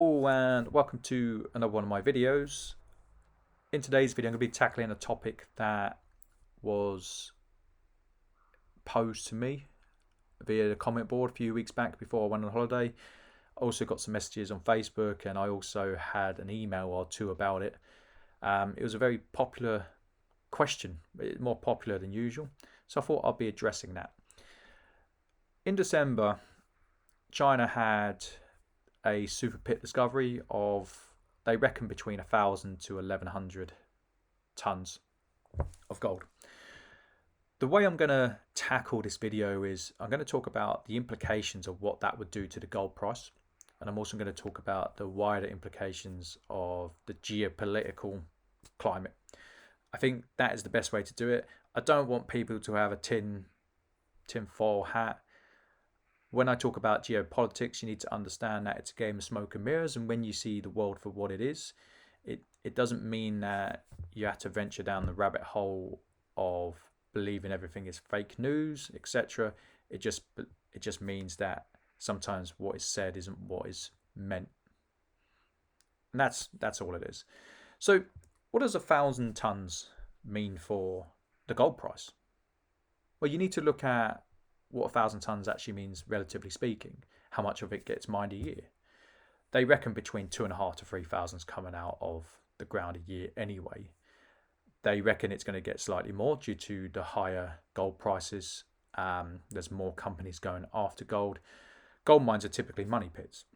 Hello and welcome to another one of my videos. In today's video I'm going to be tackling a topic that was posed to me via the comment board a few weeks back before I went on holiday. I also got some messages on Facebook and I also had an email or two about it. It was a very popular question, more popular than usual, so I thought I'd be addressing that. In December, China had a super pit discovery of, they reckon, between 1,000 to 1,100 tons of gold. The way I'm going to tackle this video is I'm going to talk about the implications of what that would do to the gold price, and I'm also going to talk about the wider implications of the geopolitical climate. I think that is the best way to do it. I don't want people to have a tinfoil hat. When I talk about geopolitics, you need to understand that it's a game of smoke and mirrors, and when you see the world for what it is, it doesn't mean that you have to venture down the rabbit hole of believing everything is fake news, etc. It just means that sometimes what is said isn't what is meant, and that's all it is. So, what does 1,000 tons mean for the gold price? Well, you need to look at what 1,000 tons actually means, relatively speaking. How much of it gets mined a year? They reckon between 2,500 to 3,000 is coming out of the ground a year anyway. They reckon it's going to get slightly more due to the higher gold prices. There's more companies going after gold. Gold mines are typically money pits.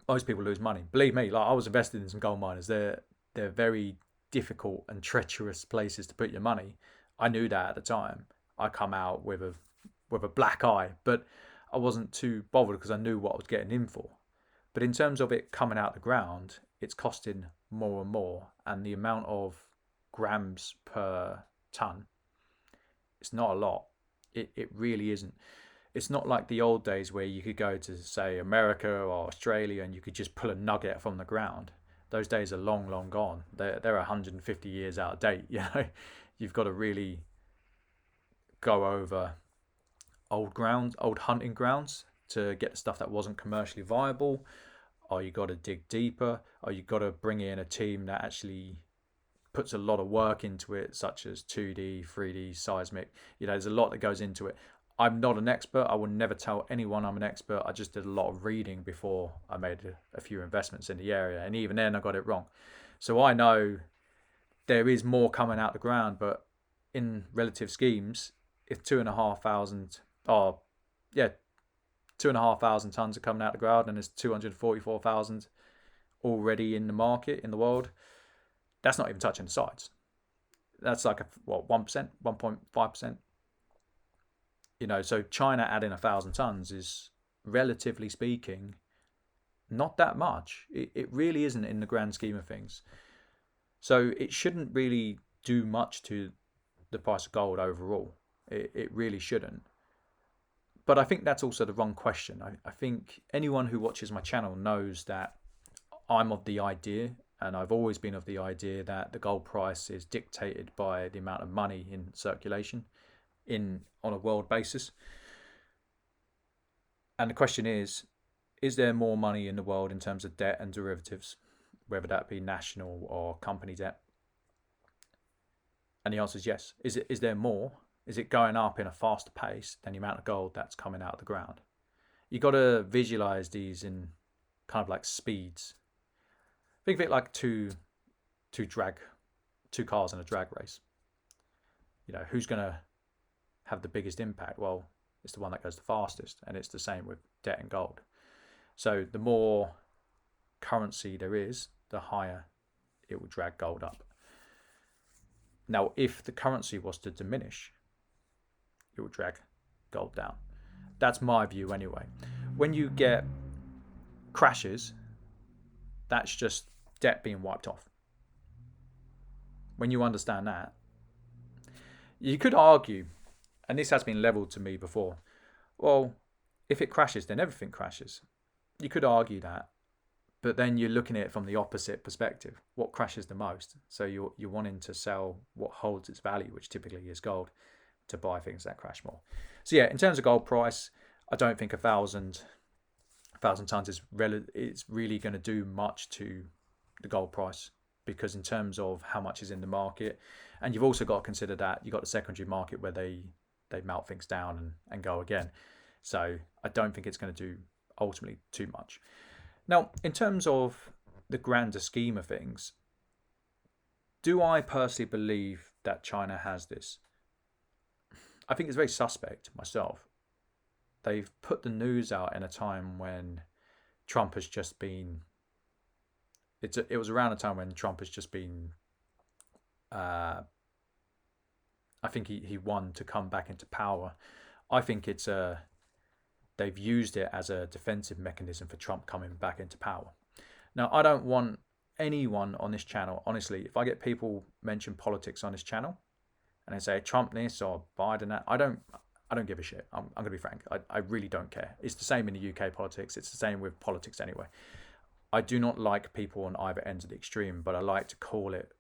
Most people lose money. Believe me, like I was invested in some gold miners. They're very difficult and treacherous places to put your money. I knew that at the time. I come out with a black eye, but I wasn't too bothered because I knew what I was getting in for. But in terms of it coming out the ground, it's costing more and more, and the amount of grams per ton, it's not a lot. It really isn't. It's not like the old days where you could go to, say, America or Australia and you could just pull a nugget from the ground. Those days are long, long gone. They're 150 years out of date. You've got to really go over old grounds, old hunting grounds, to get the stuff that wasn't commercially viable, or you got to dig deeper, or you got to bring in a team that actually puts a lot of work into it, such as 2D, 3D, seismic. There's a lot that goes into it. I'm not an expert. I will never tell anyone I'm an expert. I just did a lot of reading before I made a few investments in the area, and even then I got it wrong. So I know there is more coming out the ground, but in relative schemes, if 2,500 2,500 tons are coming out of the ground and there's 244,000 already in the market in the world, that's not even touching the sides. That's like 1%, 1.5%. So China adding 1,000 tons is, relatively speaking, not that much. It really isn't in the grand scheme of things. So it shouldn't really do much to the price of gold overall. It really shouldn't. But I think that's also the wrong question. I think anyone who watches my channel knows that I'm of the idea, and I've always been of the idea, that the gold price is dictated by the amount of money in circulation on a world basis. And the question is there more money in the world in terms of debt and derivatives, whether that be national or company debt? And the answer is yes. Is there more? Is it going up in a faster pace than the amount of gold that's coming out of the ground? You've got to visualize these in kind of like speeds. Think of it like two cars in a drag race. Who's going to have the biggest impact? Well, it's the one that goes the fastest, and it's the same with debt and gold. So the more currency there is, the higher it will drag gold up. Now, if the currency was to diminish, it will drag gold down. That's my view anyway. When you get crashes, that's just debt being wiped off. When you understand that, you could argue, and this has been leveled to me before, well, if it crashes, then everything crashes. You could argue that, but then you're looking at it from the opposite perspective. What crashes the most? So you're wanting to sell what holds its value, which typically is gold, to buy things that crash more. So yeah, in terms of gold price, I don't think 1,000 1,000 tons is it's really going to do much to the gold price, because in terms of how much is in the market, and you've also got to consider that you've got the secondary market where they melt things down and go again. So I don't think it's going to do ultimately too much. Now, in terms of the grander scheme of things, do I personally believe that China has this? I think it's very suspect myself. They've put the news out in a time when Trump has just been. It was around a time when Trump has just been. I think he won to come back into power. I think it's they've used it as a defensive mechanism for Trump coming back into power. Now, I don't want anyone on this channel, honestly, if I get people mention politics on this channel and they say Trump this or Biden that, I don't give a shit. I'm going to be frank. I really don't care. It's the same in the UK politics. It's the same with politics anyway. I do not like people on either end of the extreme, but I like to call it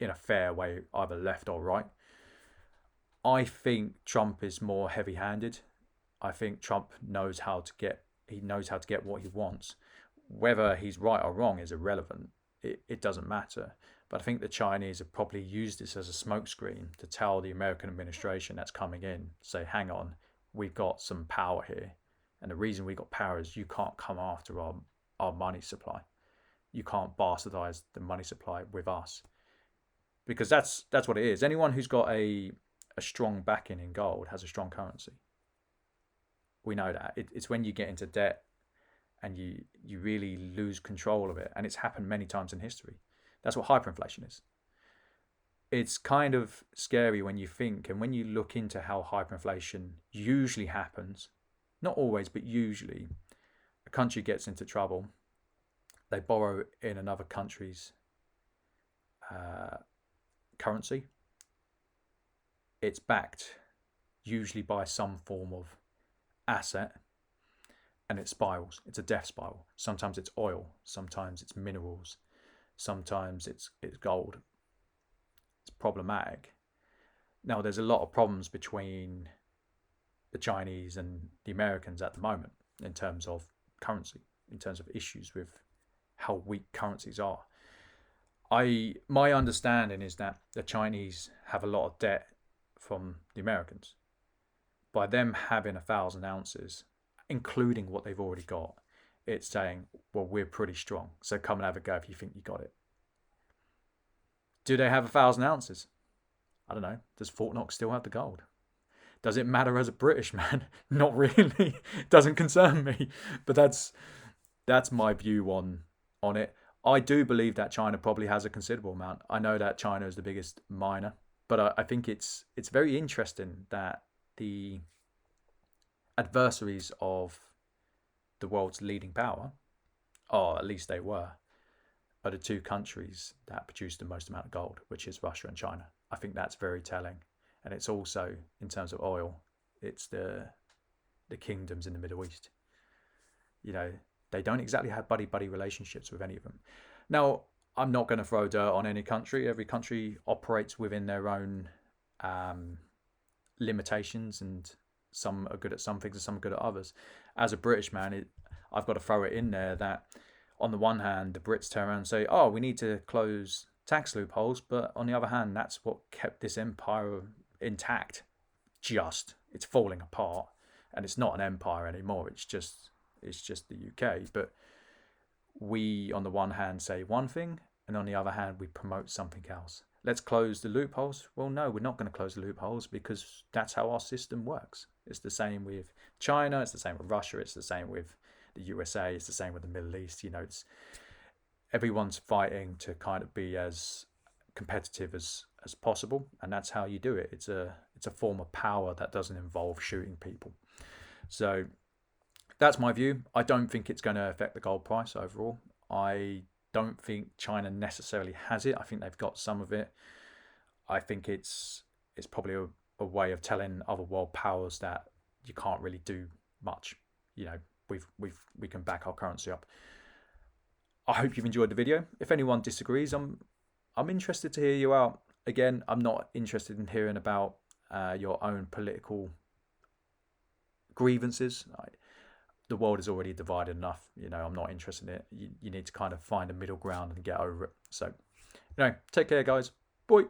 in a fair way, either left or right. I think Trump is more heavy-handed. I think Trump knows how to get what he wants. Whether he's right or wrong is irrelevant. It doesn't matter. But I think the Chinese have probably used this as a smokescreen to tell the American administration that's coming in, say, hang on, we've got some power here. And the reason we got power is you can't come after our money supply. You can't bastardize the money supply with us. Because that's what it is. Anyone who's got a strong backing in gold has a strong currency. We know that. It's when you get into debt and you really lose control of it. And it's happened many times in history. That's what hyperinflation is. It's kind of scary when you think and when you look into how hyperinflation usually happens. Not always, but usually. A country gets into trouble. They borrow in another country's currency. It's backed usually by some form of asset, and it spirals. It's a death spiral. Sometimes it's oil, sometimes it's minerals, sometimes it's gold. It's problematic. Now, there's a lot of problems between the Chinese and the Americans at the moment in terms of currency, in terms of issues with how weak currencies are. My understanding is that the Chinese have a lot of debt from the Americans. By them having 1,000 ounces, including what they've already got, it's saying, well, we're pretty strong, so come and have a go if you think you got it. Do they have 1,000 ounces? I don't know. Does Fort Knox still have the gold? Does it matter as a British man? Not really. Doesn't concern me. But that's my view on it. I do believe that China probably has a considerable amount. I know that China is the biggest miner, but I think it's very interesting that the adversaries of the world's leading power, or at least they were, are the two countries that produce the most amount of gold, which is Russia and China. I think that's very telling. And it's also, in terms of oil, it's the kingdoms in the Middle East. You know, they don't exactly have buddy-buddy relationships with any of them. Now, I'm not going to throw dirt on any country. Every country operates within their own limitations, and some are good at some things and some are good at others. As a British man, I've got to throw it in there that on the one hand, the Brits turn around and say, oh, we need to close tax loopholes. But on the other hand, that's what kept this empire intact. It's falling apart, and it's not an empire anymore. It's just the UK. But we, on the one hand, say one thing, and on the other hand, we promote something else. Let's close the loopholes. Well, no, we're not going to close the loopholes because that's how our system works. It's the same with China. It's the same with Russia. It's the same with the USA. It's the same with the Middle East. You know, everyone's fighting to kind of be as competitive as possible, and that's how you do it. It's a form of power that doesn't involve shooting people. So that's my view. I don't think it's going to affect the gold price overall. I don't think China necessarily has it. I think they've got some of it. I think it's probably a way of telling other world powers that you can't really do much. You know, we can back our currency up. I hope you've enjoyed the video. If anyone disagrees, I'm interested to hear you out. Again, I'm not interested in hearing about your own political grievances. the world is already divided enough. You know, I'm not interested in it. You need to kind of find a middle ground and get over it. So, take care, guys. Bye.